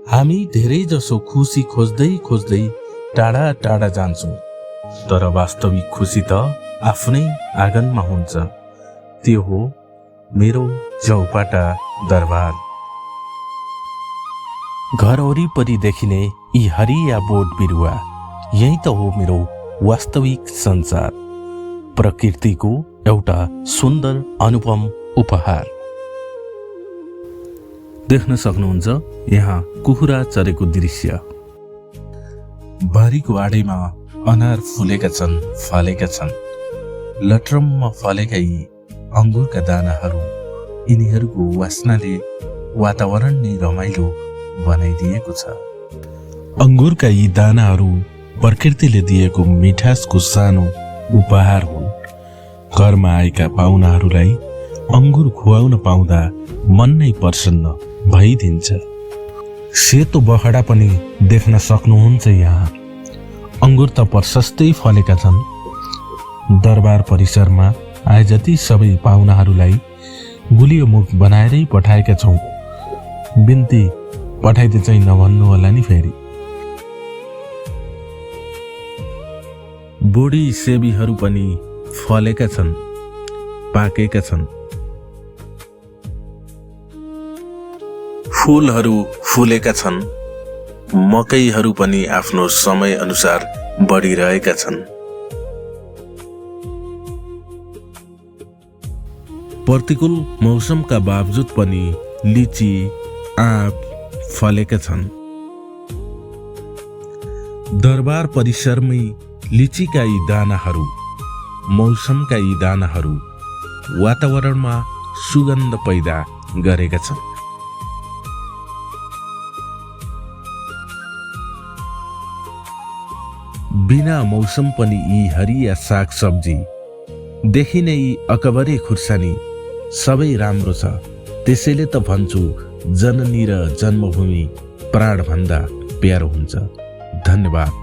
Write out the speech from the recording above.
हामी धेरै जसो खुसी खोज्दै खोज्दै टाढा टाढा जान्छौँ, तर वास्तविक खुसी त आफ्नै आँगनमा हुन्छ। त्यो हो मेरो चौपाटा दरबार। घर वरिपरि देखिने यी हरिया बोट बिरुवा, यही त हो मेरो वास्तविक संसार, प्रकृतिको एउटा सुन्दर अनुपम उपहार। देख्न सक्नुहुन्छ यहाँ कुखुरा चरेको दृश्य। बारीको आडैमा अनार फुलेका छन्, फलेका छन्। लट्रम्म फलेका यी अङ्गुरका दानाहरू, यिनीहरूको वासनाले वातावरण नै रमाइलो बनाइदिएको छ। अङ्गुरका यी दानाहरू प्रकृतिले दिएको मिठासको सानो उपहार हुन्। घरमा आएका पाहुनाहरूलाई अङ्गुर खुवाउन पाउँदा मन नै प्रसन्न भइदिन्छ। सेतो बखडा पनि देख्न सक्नुहुन्छ यहाँ। अङ्गुर त प्रशस्तै फलेका छन्। दरबार परिसरमा आए जति सबै पाहुनाहरूलाई गुलियो मुख बनाएरै पठाएका छौँ। बिन्ती पठाइदिए चाहिँ नभन्नु होला नि फेरि। बुढी सेबीहरू पनि फलेका छन्, पाकेका छन्। फूलहरू फुलेका छन्। मकैहरू पनि आफ्नो समय अनुसार बढिरहेका छन्। प्रतिकूल मौसमका बावजुद पनि लिची, आँप फलेका छन्। दरबार परिसरमै लिचीका यी दानाहरू, मौसमका यी दानाहरू वातावरणमा सुगन्ध पैदा गरेका छन्। बिना मौसम पनि यी हरिया साग सब्जी, देखिने यी अकबरे खुर्सानी सबै राम्रो छ। त्यसैले त भन्छु, जननी र जन्मभूमि प्राणभन्दा प्यारो हुन्छ। धन्यवाद।